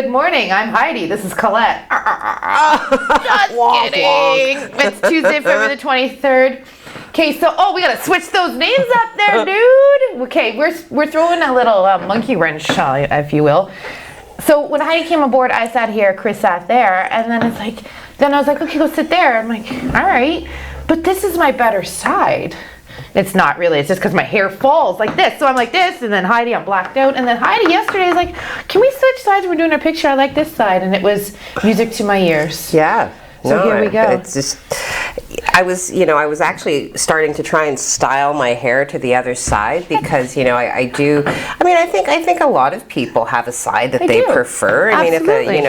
Good morning. I'm Heidi. This is Colette. Just kidding. It's Tuesday, February the 23rd. Okay, so we gotta switch those names up there, dude. Okay, we're throwing a little monkey wrench, if you will. So when Heidi came aboard, I sat here, Chris sat there, and then I was like, okay, go sit there. I'm like, all right, but this is my better side. It's not really, it's just because my hair falls like this. So I'm like this, and then Heidi, I'm blacked out. And then Heidi yesterday is like, can we switch sides? We're doing a picture. I like this side. And it was music to my ears. Yeah. So here we go. It's just, I was actually starting to try and style my hair to the other side because, I think a lot of people have a side that they prefer. Absolutely.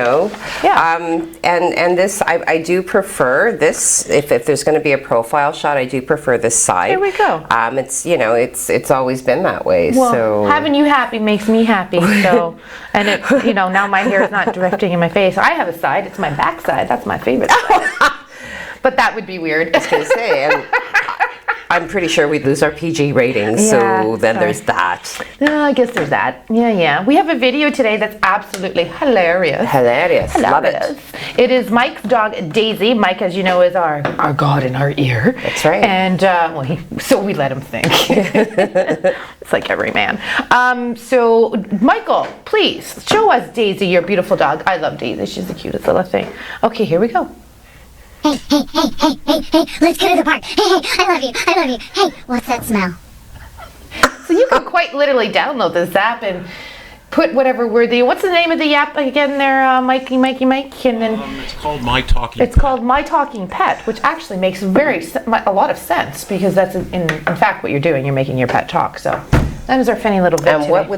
And this, I do prefer this, if there's going to be a profile shot, I do prefer this side. Here we go. It's always been that way. Well, so having you happy makes me happy. So, and it, now my hair is not drifting in my face. I have a side. It's my back side. That's my favorite side. But that would be weird. I was going to say, and I'm pretty sure we'd lose our PG ratings, so then there's that. No, I guess there's that. Yeah. We have a video today that's absolutely hilarious. Hilarious. Love it. It is Mike's dog, Daisy. Mike, as you know, is our God in our ear. That's right. And, so we let him think. It's like every man. So, Michael, please, show us Daisy, your beautiful dog. I love Daisy. She's the cutest little thing. Okay, here we go. Hey, let's go to the park. Hey, I love you. Hey, what's that smell? So you can quite literally download this app and put whatever word what's the name of the app again there, Mikey, and then it's called My Talking Pet. It's called My Talking Pet, which actually makes a lot of sense because that's in fact what you're doing. You're making your pet talk. So that is our funny little bit And today. what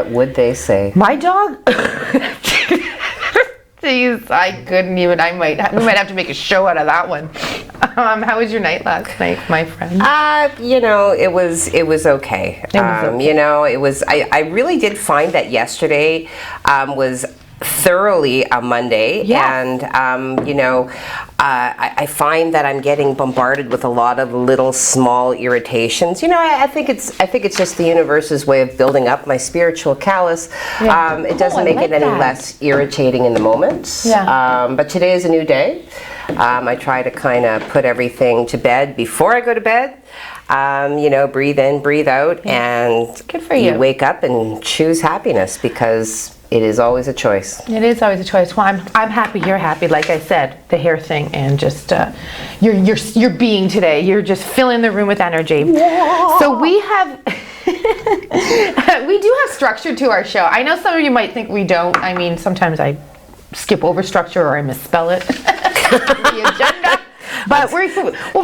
would they say? My dog? Jeez, I couldn't even. We might have to make a show out of that one. How was your night last night, my friend? It was okay. I really did find that yesterday was thoroughly a Monday, and I find that I'm getting bombarded with a lot of little small irritations. I think it's just the universe's way of building up my spiritual callus. It doesn't make it any less irritating in the moment. But today is a new day. I try to kind of put everything to bed before I go to bed. Breathe in, breathe out, and good for you. Wake up and choose happiness because it is always a choice. It is always a choice. Well, I'm happy you're happy. Like I said, the hair thing and just you're being today. You're just filling the room with energy. Yeah. So we have we do have structure to our show. I know some of you might think we don't. I mean, sometimes I skip over structure or I misspell it. The agenda. But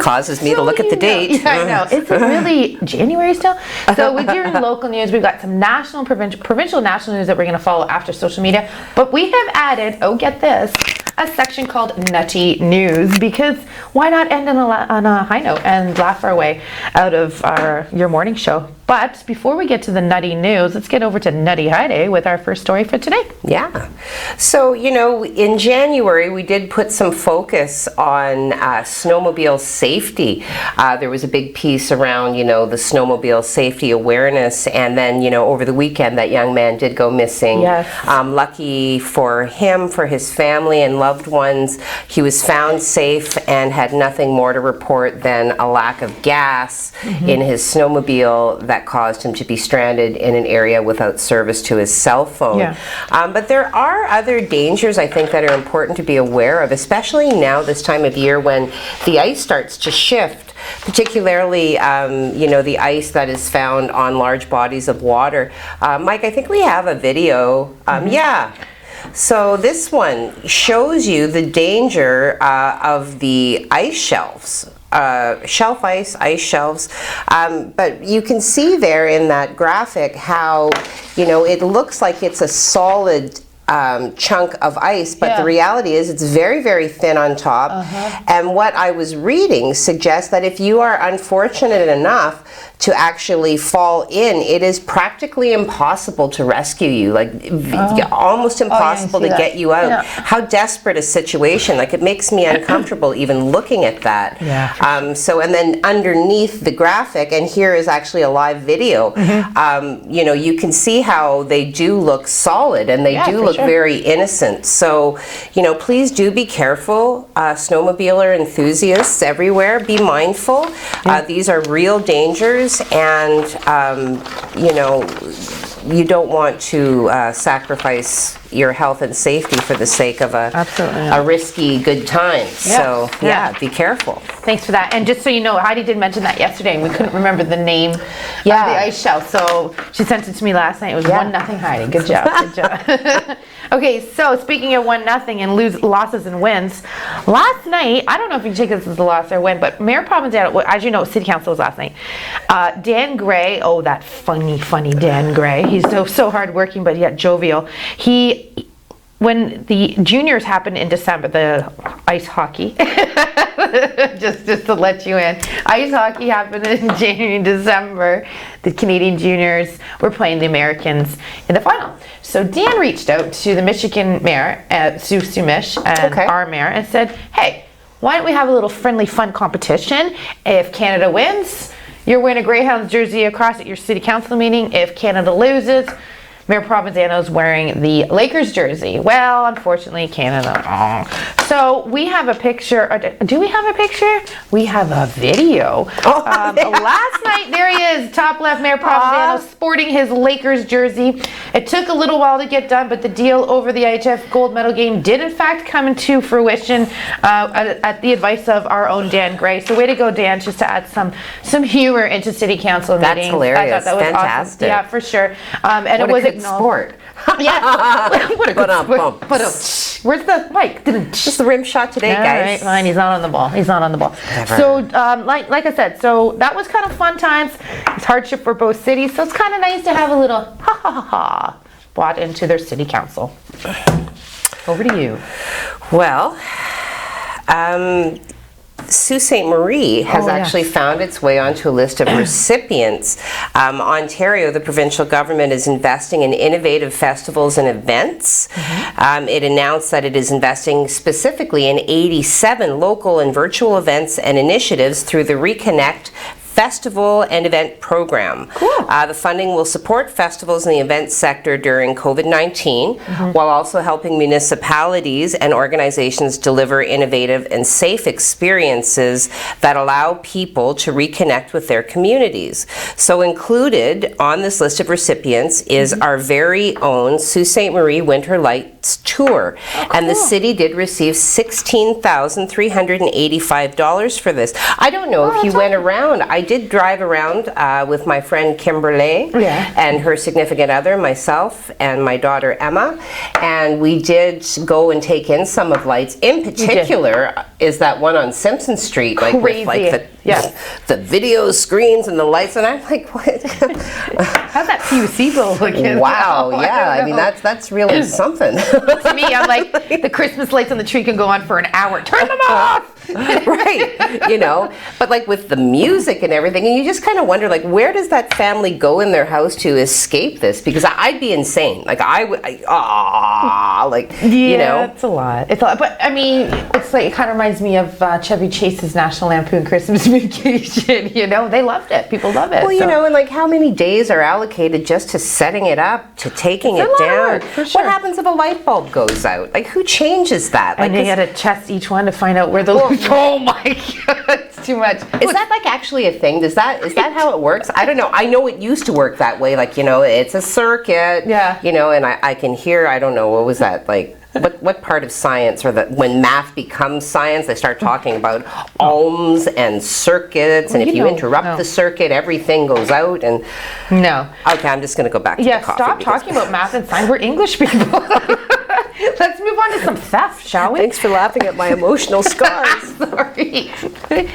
causes me to look at the date. Yeah, I know. Is it really January still? So we're doing local news. We've got some national, provincial, national news that we're going to follow after social media. But we have added, get this, a section called Nutty News, because why not end on a high note and laugh our way out of your morning show? But before we get to the nutty news, let's get over to Nutty Heidi with our first story for today. Yeah. So, in January, we did put some focus on snowmobile safety. There was a big piece around, the snowmobile safety awareness. And then, over the weekend, that young man did go missing. Yes. Lucky for him, for his family and loved ones, he was found safe and had nothing more to report than a lack of gas in his snowmobile that caused him to be stranded in an area without service to his cell phone. Yeah. But there are other dangers, I think, that are important to be aware of, especially now this time of year when the ice starts to shift, particularly, the ice that is found on large bodies of water. Mike, I think we have a video. Yeah. So this one shows you the danger of the ice shelves. Shelf ice shelves, but you can see there in that graphic how, it looks like it's a solid chunk of ice, but the reality is it's very, very thin on top. And what I was reading suggests that if you are unfortunate enough to actually fall in, it is practically impossible to rescue you, almost impossible to get you out. How desperate a situation. It makes me uncomfortable even looking at that. And then underneath the graphic, and here is actually a live video, you can see how they do look solid, and they do look look very innocent. So, please do be careful. Snowmobiler enthusiasts everywhere, be mindful. These are real dangers, and, you don't want to sacrifice your health and safety for the sake of a risky good time. So, be careful. Thanks for that. And just so you know, Heidi did mention that yesterday, and we couldn't remember the name of the ice shelf. So she sent it to me last night. It was 1-0 Heidi. Good job. Good job. Okay, so speaking of 1-0 and losses and wins, last night, I don't know if you can take this as a loss or win, but Mayor Provenzano, as you know, City Council was last night. Dan Gray, that funny Dan Gray. He's so hardworking, but yet jovial. When the juniors happened in December, the ice hockey, just to let you in, ice hockey happened in January and December. The Canadian juniors were playing the Americans in the final. So Dan reached out to the Michigan mayor, Sue Mish, and our mayor, and said, hey, why don't we have a little friendly, fun competition? If Canada wins, you're wearing a Greyhounds jersey across at your city council meeting. If Canada loses, Mayor Provenzano's wearing the Lakers jersey. Well, unfortunately, Canada. So we have a picture. Do we have a picture? We have a video. Last night, there he is, top left, Mayor Provenzano, sporting his Lakers jersey. It took a little while to get done, but the deal over the IHF gold medal game did, in fact, come into fruition at the advice of our own Dan Gray. So way to go, Dan, just to add some humor into City Council meetings. That's hilarious. I thought that was fantastic. Awesome. Yeah, for sure. And it was sport. Yeah. What a good sport. Where's the mic? Just the rim shot today, guys. All right, fine. He's not on the ball. Never. So, like I said, so that was kind of fun times. It's hardship for both cities, so it's kind of nice to have a little ha brought into their city council. Over to you. Well, Sault Ste. Marie has actually found its way onto a list of recipients. Ontario, the provincial government, is investing in innovative festivals and events. It announced that it is investing specifically in 87 local and virtual events and initiatives through the Reconnect Festival and Event Program. Cool. The funding will support festivals in the event sector during COVID-19, while also helping municipalities and organizations deliver innovative and safe experiences that allow people to reconnect with their communities. So included on this list of recipients is our very own Sault Ste. Marie Winter Lights Tour. And the city did receive $16,385 for this. I don't know if you went around. I did drive around with my friend Kimberly and her significant other, myself, and my daughter Emma, and we did go and take in some of lights. In particular, is that one on Simpson Street, like with like the video screens and the lights, and I'm like, what? How's that PUC bill looking? Wow, I mean that's really something. To me, I'm like, the Christmas lights on the tree can go on for an hour. Turn them off! Right, but like with the music and everything, and you just kind of wonder, like, where does that family go in their house to escape this? Because I'd be insane. Like, I would, it's a lot. It's a lot. But I mean, it's like, it kind of reminds me of Chevy Chase's National Lampoon Christmas Vacation. They loved it. People love it. Well, and like, how many days are allocated just to setting it up, to taking it down? For sure. What happens if a light bulb goes out? Like, who changes that? Like, and they had to test each one to find out where the. Oh my God, it's too much. Is that like actually a thing? Is that how it works? I don't know. I know it used to work that way. Like, it's a circuit. Yeah. And I can hear, I don't know, what was that? Like, what part of science, or that when math becomes science, they start talking about ohms and circuits, and if you interrupt the circuit, everything goes out. And no. Okay, I'm just going to go back to the coffee. Stop talking about math and science. We're English people. Let's move on to some theft, shall we? Thanks for laughing at my emotional scars. Sorry.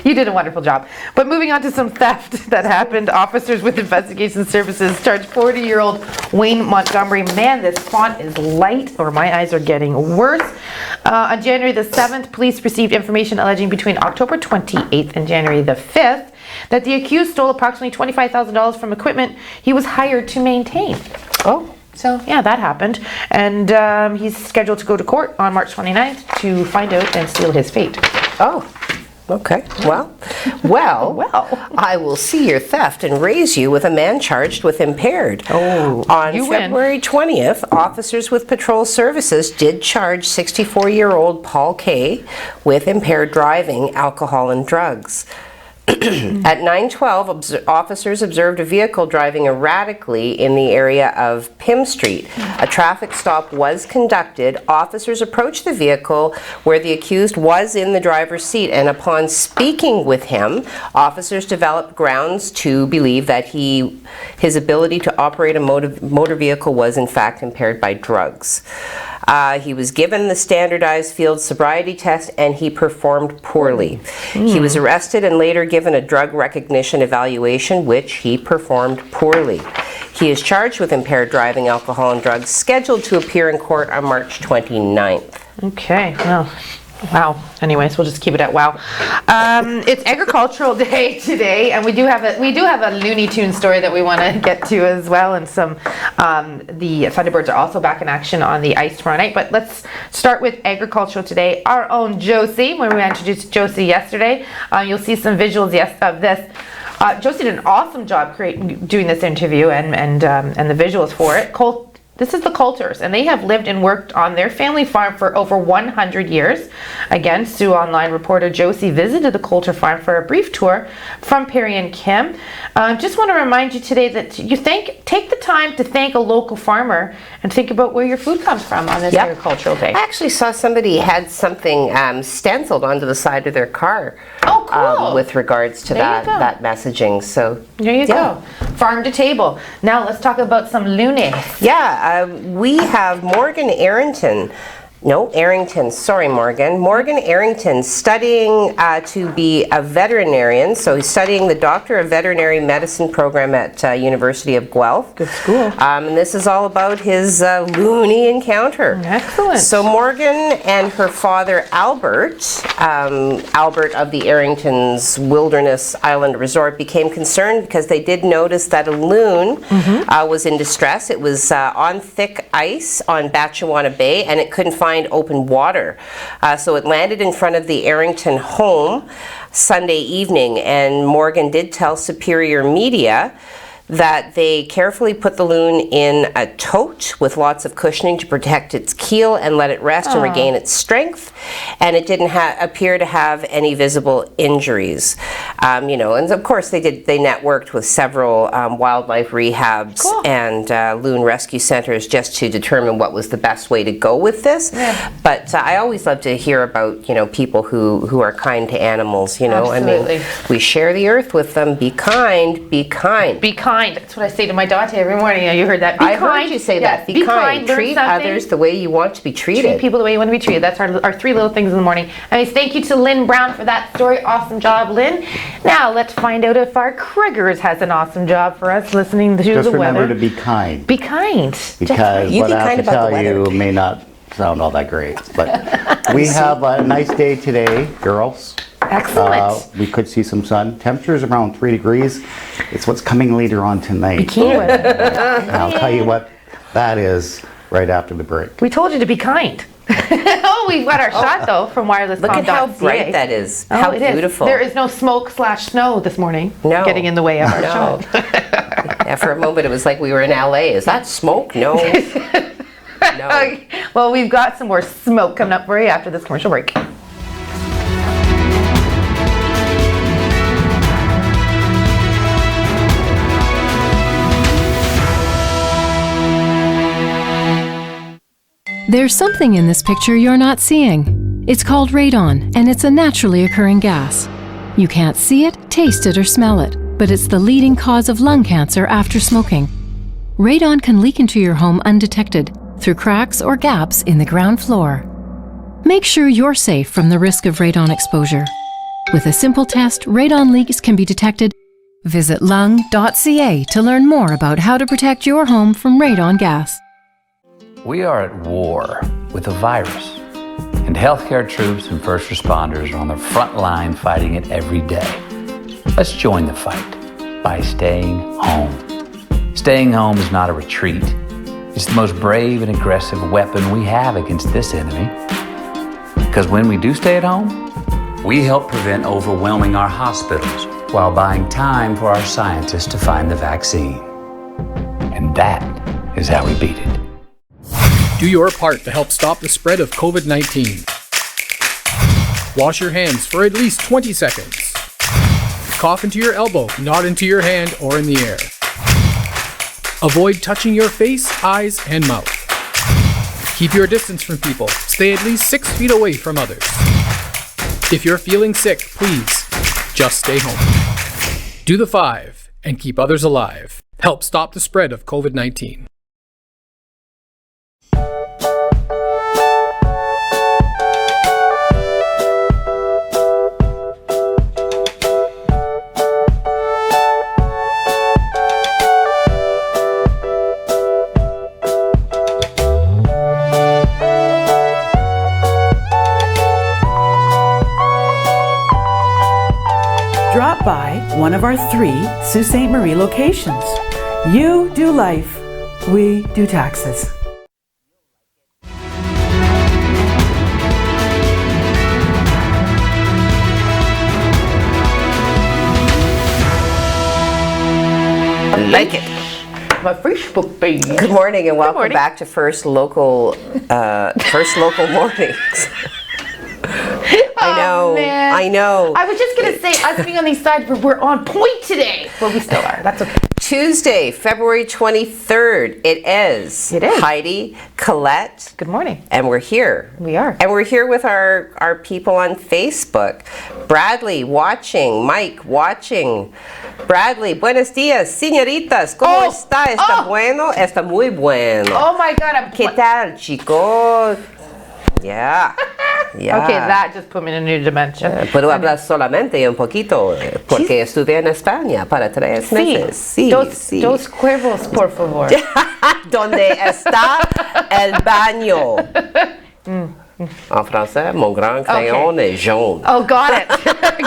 You did a wonderful job. But moving on to some theft that happened. Officers with Investigation Services charged 40-year-old Wayne Montgomery. Man, this font is light, or my eyes are getting worse. On January the 7th, police received information alleging between October 28th and January the 5th that the accused stole approximately $25,000 from equipment he was hired to maintain. Oh. So, yeah, that happened. And he's scheduled to go to court on March 29th to find out and seal his fate. Oh. Okay. Well, I will see your theft and raise you with a man charged with impaired. Oh, on you win. February 20th, officers with patrol services did charge 64-year-old Paul K. with impaired driving, alcohol, and drugs. At 9:12, officers observed a vehicle driving erratically in the area of Pym Street. A traffic stop was conducted. Officers approached the vehicle where the accused was in the driver's seat, and upon speaking with him, officers developed grounds to believe that his ability to operate a motor vehicle was in fact impaired by drugs. He was given the standardized field sobriety test and he performed poorly. He was arrested and later given a drug recognition evaluation, which he performed poorly. He is charged with impaired driving, alcohol, and drugs, scheduled to appear in court on March 29th. Okay, well, wow. Anyways, we'll just keep it at wow. It's Agricultural Day today, and we do have a Looney Tunes story that we want to get to as well, and some the Thunderbirds are also back in action on the ice tomorrow night. But let's start with Agricultural today. Our own Josie, when we introduced Josie yesterday, you'll see some visuals of this. Josie did an awesome job doing this interview and the visuals for it. This is the Coulters, and they have lived and worked on their family farm for over 100 years. Again, Sioux Online reporter Josie visited the Coulter farm for a brief tour from Perry and Kim. Just want to remind you today that you take the time to thank a local farmer and think about where your food comes from on this Agricultural Day. I actually saw somebody had something stenciled onto the side of their car. Oh, cool. With regards to that messaging. So there you go. Farm to table. Now let's talk about some loonies. Yeah, we have Morgan Arrington. Sorry, Morgan. Morgan Arrington studying to be a veterinarian. So he's studying the Doctor of Veterinary Medicine program at University of Guelph. Good school. And this is all about his loony encounter. Excellent. So Morgan and her father Albert of the Arrington's Wilderness Island Resort, became concerned because they did notice that a loon was in distress. It was on thick ice on Batchewana Bay, and it couldn't find open water. So it landed in front of the Arrington home Sunday evening, and Morgan did tell Superior Media that they carefully put the loon in a tote with lots of cushioning to protect its keel and let it rest and regain its strength, and it didn't appear to have any visible injuries. And of course they networked with several wildlife rehabs and loon rescue centers just to determine what was the best way to go with this. But I always love to hear about people who are kind to animals. Absolutely. I mean, we share the earth with them. Be kind. Be kind. Be kind. That's what I say to my daughter every morning. You heard that. I heard you say that. Be kind. Treat others the way you want to be treated. Treat people the way you want to be treated. That's our three little things in the morning. Anyways, thank you to Lynn Brown for that story. Awesome job, Lynn. Now let's find out if our Kriggers has an awesome job for us listening to the weather. Just remember to be kind. Be kind. Because what I have to tell you may not sound all that great. But we have a nice day today, girls. Excellent. We could see some sun. Temperatures around 3 degrees. It's what's coming later on tonight. Bikini weather. And I'll tell you what that is right after the break. We told you to be kind. We've got our shot though from wirelesscom.ca. Look at how bright that is. How beautiful. There is no smoke/snow this morning. No. Getting in the way of our shot. Yeah, for a moment it was like we were in LA. Is that smoke? No. No. Well, we've got some more smoke coming up for you after this commercial break. There's something in this picture you're not seeing. It's called radon, and it's a naturally occurring gas. You can't see it, taste it, or smell it, but it's the leading cause of lung cancer after smoking. Radon can leak into your home undetected through cracks or gaps in the ground floor. Make sure you're safe from the risk of radon exposure. With a simple test, radon leaks can be detected. Visit lung.ca to learn more about how to protect your home from radon gas. We are at war with a virus, and healthcare troops and first responders are on the front line fighting it every day. Let's join the fight by staying home. Staying home is not a retreat. It's the most brave and aggressive weapon we have against this enemy. Because when we do stay at home, We help prevent overwhelming our hospitals while buying time for our scientists to find the vaccine. And that is how we beat it. Do your part to help stop the spread of COVID-19. Wash your hands for at least 20 seconds. Cough into your elbow, not into your hand or in the air. Avoid touching your face, eyes, and mouth. Keep your distance from people. Stay at least 6 feet away from others. If you're feeling sick, please just stay home. Do the 5 and keep others alive. Help stop the spread of COVID-19. Drop by one of our 3 Sault Ste. Marie locations. You do life, we do taxes. I like it. My Facebook page. Good morning and welcome morning. back to First Local Mornings. I know. Man. I know. I was just going to say, us being on these sides, we're on point today. Well, we still are. That's okay. Tuesday, February 23rd. It is. It is. Heidi, Colette. Good morning. And we're here. We are. And we're here with our people on Facebook. Bradley watching. Mike watching. Bradley, buenos días, señoritas. ¿Cómo está? ¿Está bueno? Está muy bueno. Oh my God. ¿Qué tal, chicos? Yeah. Yeah. Okay, that just put me in a new dimension. Puedo hablar solamente un poquito porque estuve en España para 3 meses. Sí, Dos cuervos, por favor. ¿Dónde está el baño? En français, mon grand crayon est jaune. Oh, got it.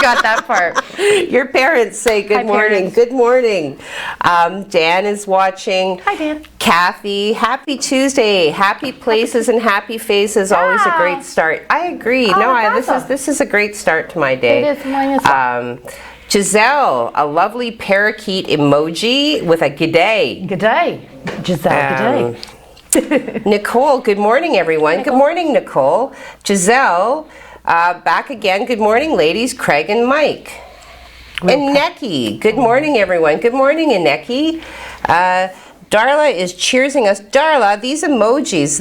Got that part. Your parents say good Hi, morning. parents. Good morning. Dan is watching. Hi, Dan. Kathy, happy Tuesday. Happy places and happy faces. Always a great start. I agree. This is a great start to my day. It is mine as well. Giselle, a lovely parakeet emoji with a g'day. Good day, Giselle. Good day. Nicole, good morning, everyone. Good morning, Nicole. Giselle, back again. Good morning, ladies. Craig and Mike. And Neki, good morning, everyone. Good morning, Neki. Darla is cheersing us. Darla, these emojis,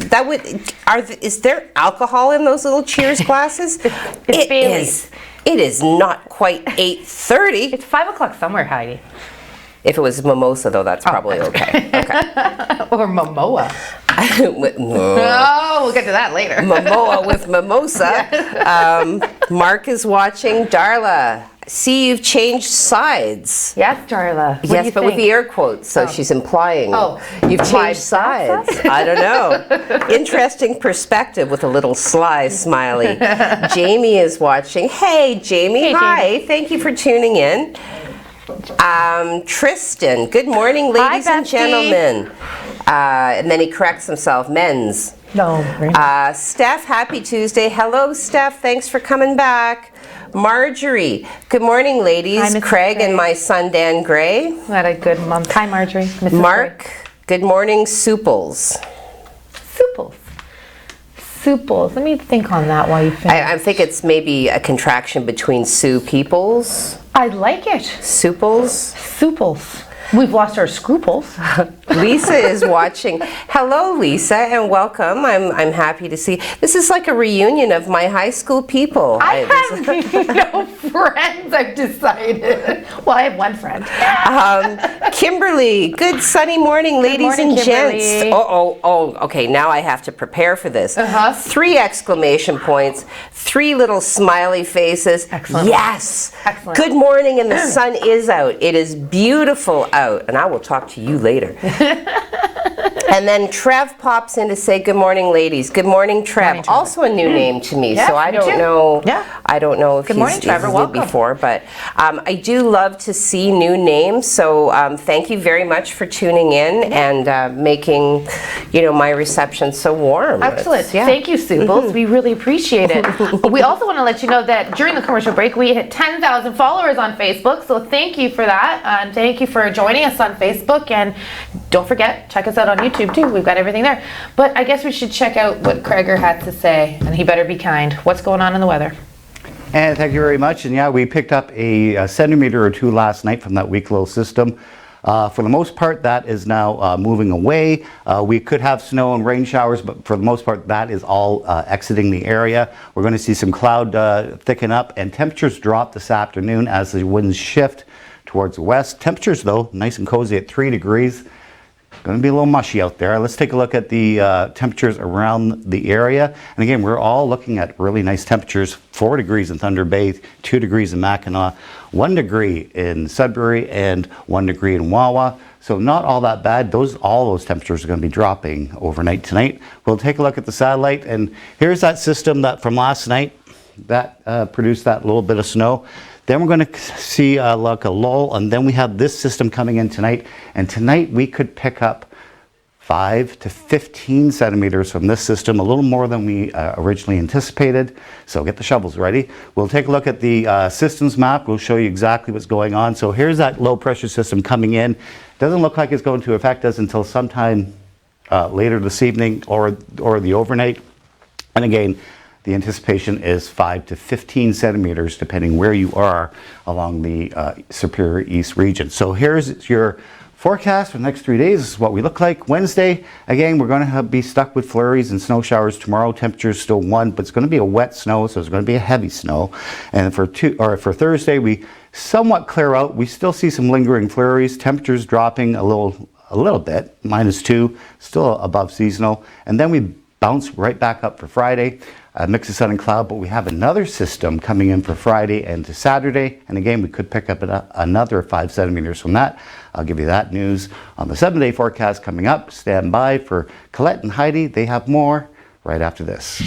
is there alcohol in those little cheers glasses? It's Bailey's. It is not quite 8:30. It's 5 o'clock somewhere, Heidi. If it was mimosa, though, that's probably okay. Or Momoa. No. Oh, we'll get to that later. Momoa with mimosa. Mark is watching. Darla, see you've changed sides. Yes, Darla. What do Yes, you but with think? the air quotes, so she's implying you've changed sides. I don't know. Interesting perspective with a little sly smiley. Jamie is watching. Hey, Jamie. Hey, Hi. Jamie. Thank you for tuning in. Tristan, good morning, ladies and bestie. gentlemen. And then he corrects himself, men's. No. Steph, happy Tuesday. Hello, Steph. Thanks for coming back. Marjorie, good morning, ladies. Hi, Mrs. Craig Gray. and my son, Dan Gray. We had a good month. Hi, Marjorie. Mrs. Mark, good morning, Souples. Souples. Souples. Let me think on that while you finish. I think it's maybe a contraction between Sue Peoples. I like it. Souples. Souples. We've lost our scruples. Lisa is watching. Hello, Lisa, and welcome. I'm happy to see. This is like a reunion of my high school people. I have no friends, I've decided. Well, I have one friend. Kimberly, good sunny morning, ladies morning, and gents. Kimberly. Okay, now I have to prepare for this. 3 exclamation points, 3 little smiley faces. Excellent. Yes. Excellent. Good morning, and the sun is out. It is beautiful out, and I will talk to you later. And then Trev pops in to say good morning, ladies. Good morning, Trev. Morning, Trevor. Also a new name to me, Yes, so I me don't too. know. Yeah. I don't know if Good morning, Trevor. he's Welcome. before, but I do love to see new names. So thank you very much for tuning in and making, my reception so warm. Excellent. Thank you, Subles. We really appreciate it. We also want to let you know that during the commercial break, we hit 10,000 followers on Facebook. So thank you for that. And thank you for joining us on Facebook. And don't forget, check us out on YouTube too. We've got everything there. But I guess we should check out what Kreger had to say. And he better be kind. What's going on in the weather? And thank you very much. And yeah, we picked up a centimeter or two last night from that weak low system. For the most part, that is now moving away. We could have snow and rain showers, but for the most part, that is all exiting the area. We're going to see some cloud thicken up, and temperatures drop this afternoon as the winds shift towards the west. Temperatures, though, nice and cozy at 3 degrees. Going to be a little mushy out there. Let's take a look at the temperatures around the area. And again, we're all looking at really nice temperatures. 4 degrees in Thunder Bay, 2 degrees in Mackinac, 1 degree in Sudbury, and 1 degree in Wawa. So not all that bad. All those temperatures are going to be dropping overnight tonight. We'll take a look at the satellite. And here's that system that from last night that produced that little bit of snow. Then we're going to see like a lull, and then we have this system coming in tonight. And tonight we could pick up 5 to 15 centimeters from this system, a little more than we originally anticipated. So get the shovels ready. We'll take a look at the systems map. We'll show you exactly what's going on. So here's that low pressure system coming in. Doesn't look like it's going to affect us until sometime later this evening or the overnight. And again, the anticipation is 5 to 15 centimeters, depending where you are along the Superior East region. So here's your forecast for the next 3 days. This is what we look like. Wednesday, again, we're going to be stuck with flurries and snow showers tomorrow. Temperatures still 1, but it's going to be a wet snow, so it's going to be a heavy snow. And for Thursday, we somewhat clear out. We still see some lingering flurries. Temperatures dropping a little bit, -2, still above seasonal. And then we bounce right back up for Friday. A mix of sun and cloud, but we have another system coming in for Friday and to Saturday. And again, we could pick up another 5 centimeters from that. I'll give you that news on the 7-day forecast coming up. Stand by for Colette and Heidi. They have more right after this.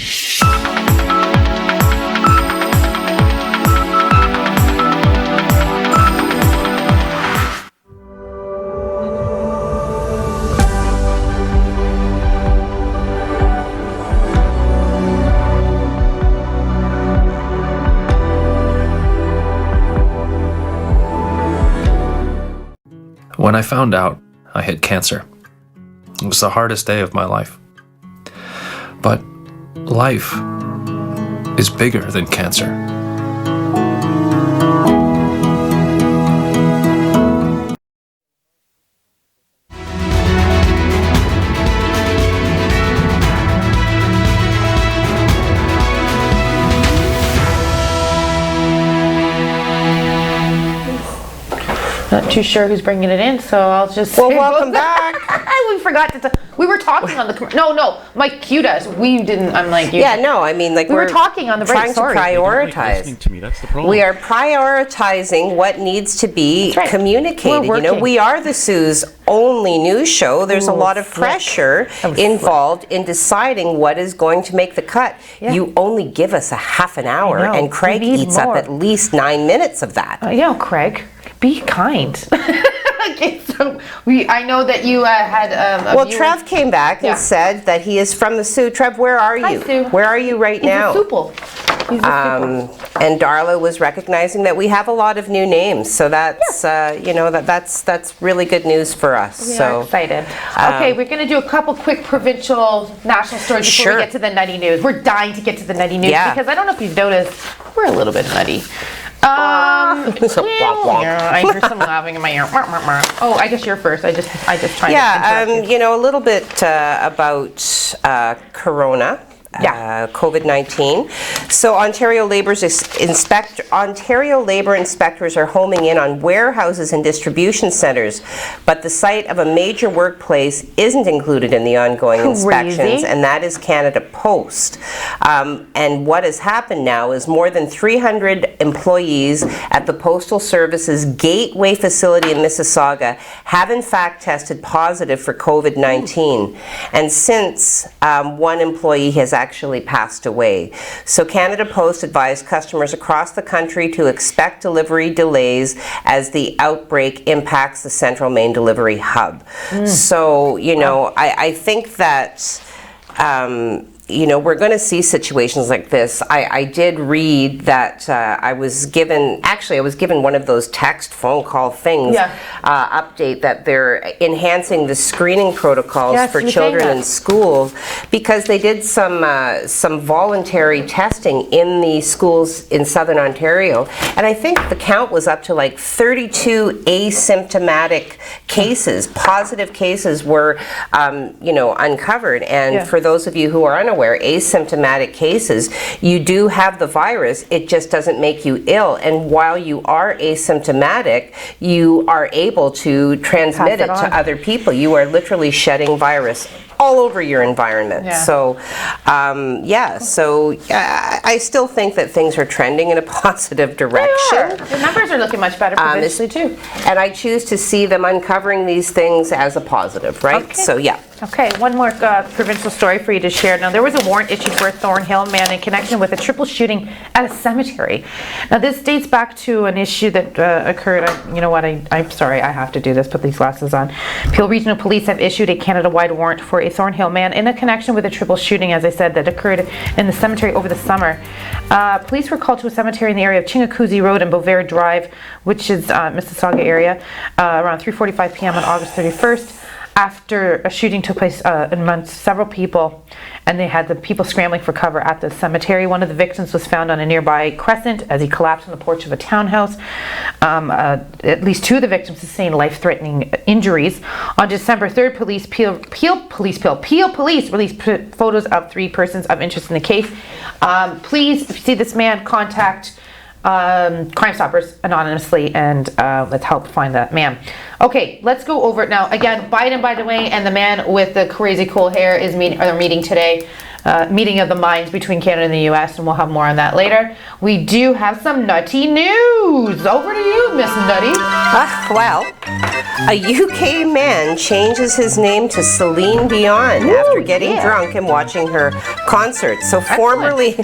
When I found out I had cancer, it was the hardest day of my life. But life is bigger than cancer. Not too sure who's bringing it in, so I'll just. Well, welcome back. We forgot to. We were talking on the. No, Mike cued us. We didn't. I'm like. Yeah, no, I mean, like we were talking on the break. Trying to prioritize. Listening to me, that's the problem. We are prioritizing what needs to be communicated. We're working. We are the Sioux's only news show. There's a lot of pressure involved in deciding what is going to make the cut. Yeah. You only give us a half an hour, and Craig eats up at least 9 minutes of that. Craig, be kind. Okay, so I know that you had. Well, Trev came back and said that he is from the Sault. Trev, where are you? Hi, Sue. Where are you right now? He's a Supple. And Darla was recognizing that we have a lot of new names, so that's that's really good news for us. So excited. Okay, we're going to do a couple quick provincial national stories before we get to the nutty news. We're dying to get to the nutty news because I don't know if you've noticed, we're a little bit nutty. I hear some laughing in my ear. Oh, I guess you're first. I just tried to interrupt you. A little bit about Corona. COVID-19. So Ontario Labour inspectors are homing in on warehouses and distribution centres, but the site of a major workplace isn't included in the ongoing inspections, and that is Canada Post. And what has happened now is more than 300 employees at the Postal Service's Gateway facility in Mississauga have in fact tested positive for COVID-19. And since one employee has actually passed away. So Canada Post advised customers across the country to expect delivery delays as the outbreak impacts the central main delivery hub. So, you know, I think that you know, we're going to see situations like this. I did read that I was given one of those text phone call things, update that they're enhancing the screening protocols for children in schools because they did some voluntary testing in the schools in Southern Ontario, and I think the count was up to like 32 asymptomatic cases, positive cases were, you know, uncovered. And for those of you who are unaware, asymptomatic cases, you do have the virus, it just doesn't make you ill. And while you are asymptomatic, you are able to transmit it to other people. You are literally shedding virus all over your environment. So, I still think that things are trending in a positive direction. The numbers are looking much better provincially too. And I choose to see them uncovering these things as a positive, right? So, Okay, one more provincial story for you to share. Now, there was a warrant issued for a Thornhill man in connection with a triple shooting at a cemetery. Now, this dates back to an issue that occurred. You know what? I'm sorry, I have to do this. Put these glasses on. Peel Regional Police have issued a Canada-wide warrant for a Thornhill man in a connection with a triple shooting, as I said, that occurred in the cemetery over the summer. Police were called to a cemetery in the area of Chinguacousy Road and Beauvais Drive, which is Mississauga area, around 3:45 p.m. on August 31st. After a shooting took place amongst several people, and they had the people scrambling for cover at the cemetery. One of the victims was found on a nearby crescent as he collapsed on the porch of a townhouse. At least two of the victims sustained life-threatening injuries. On December 3rd, Peel Police released photos of 3 persons of interest in the case. Please, if you see this man, contact Crime Stoppers anonymously, and let's help find that man. Okay, let's go over it now. Again, Biden, by the way, and the man with the crazy cool hair is meeting today. Meeting of the minds between Canada and the U.S., and we'll have more on that later. We do have some nutty news. Over to you, Miss Nutty. Well, a UK man changes his name to Celine Dion after getting drunk and watching her concert. So formerly,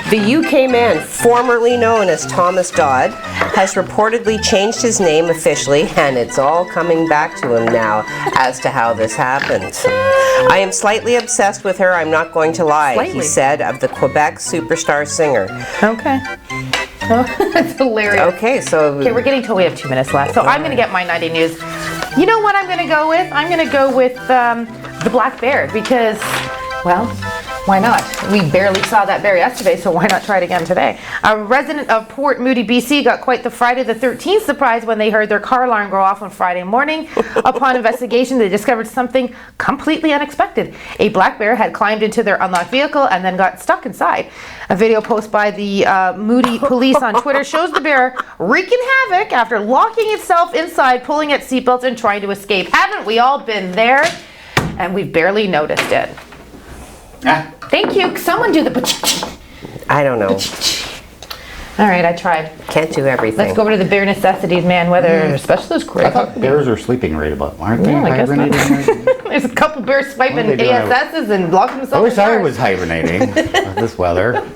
the UK man, formerly known as Thomas Dodd, has reportedly changed his name officially, and it's all coming back to him now as to how this happened. I am slightly obsessed with her, I'm not going to lie, he said of the Quebec superstar singer. Okay. Oh, that's hilarious. Okay, we're getting told we have 2 minutes left, so I'm going to get my nutty news. You know what I'm going to go with? I'm going to go with the black bear because, well, why not? We barely saw that bear yesterday, so why not try it again today? A resident of Port Moody, BC got quite the Friday the 13th surprise when they heard their car alarm go off on Friday morning. Upon investigation, they discovered something completely unexpected. A black bear had climbed into their unlocked vehicle and then got stuck inside. A video post by the Moody police on Twitter shows the bear wreaking havoc after locking itself inside, pulling its seatbelts, and trying to escape. Haven't we all been there? And we've barely noticed it. Thank you. Someone do the... I don't know. All right, I tried. Can't do everything. Let's go over to the bear necessities, man. Weather specialist. I thought bears are sleeping right about, aren't they? I guess not. There's a couple bears swiping ASSs and locking themselves. I wish I was hibernating with this weather.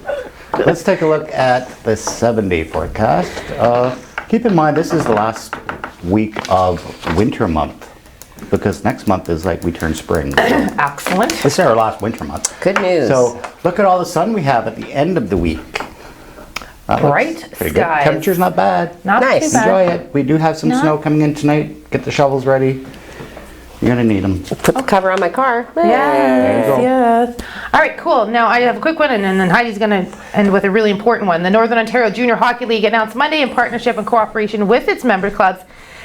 Let's take a look at the 7-day forecast. Keep in mind, this is the last week of winter month, because next month is like we turn spring. So excellent. This is our last winter month. Good news. So look at all the sun we have at the end of the week. Bright skies. Temperature's not bad. Not nice. too bad. Enjoy it. We do have some snow coming in tonight. Get the shovels ready. You're gonna need them. Put the cover on my car. Yes. All right, cool. Now I have a quick one, and then Heidi's gonna end with a really important one. The Northern Ontario Junior Hockey League announced Monday in partnership and cooperation with its member clubs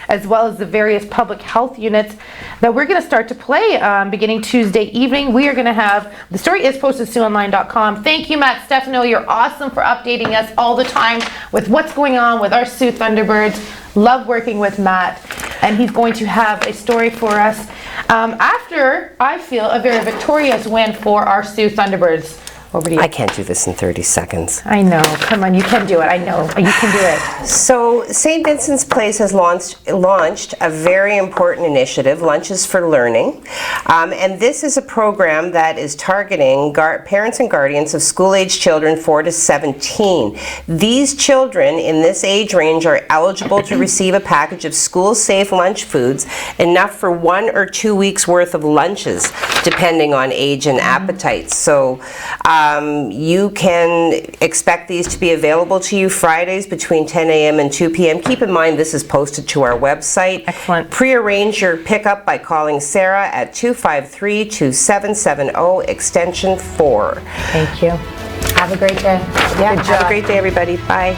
as well as the various public health units that we're going to start to play beginning Tuesday evening. We are going to have, the story is posted to SiouxOnline.com. Thank you, Matt Stefano. You're awesome for updating us all the time with what's going on with our Sioux Thunderbirds. Love working with Matt, and he's going to have a story for us after, I feel, a very victorious win for our Sioux Thunderbirds. Over to you. I can't do this in 30 seconds. I know. Come on, you can do it. I know. You can do it. So St. Vincent's Place has launched a very important initiative, Lunches for Learning. And this is a program that is targeting parents and guardians of school-age children 4 to 17. These children in this age range are eligible to receive a package of school-safe lunch foods, enough for 1 or 2 weeks worth of lunches, depending on age and appetite. So you can expect these to be available to you Fridays between 10 a.m. and 2 p.m. Keep in mind this is posted to our website. Excellent. Pre-arrange your pickup by calling Sarah at 253-2770 extension 4. Thank you. Have a great day. Yeah, have a great day, everybody. Bye.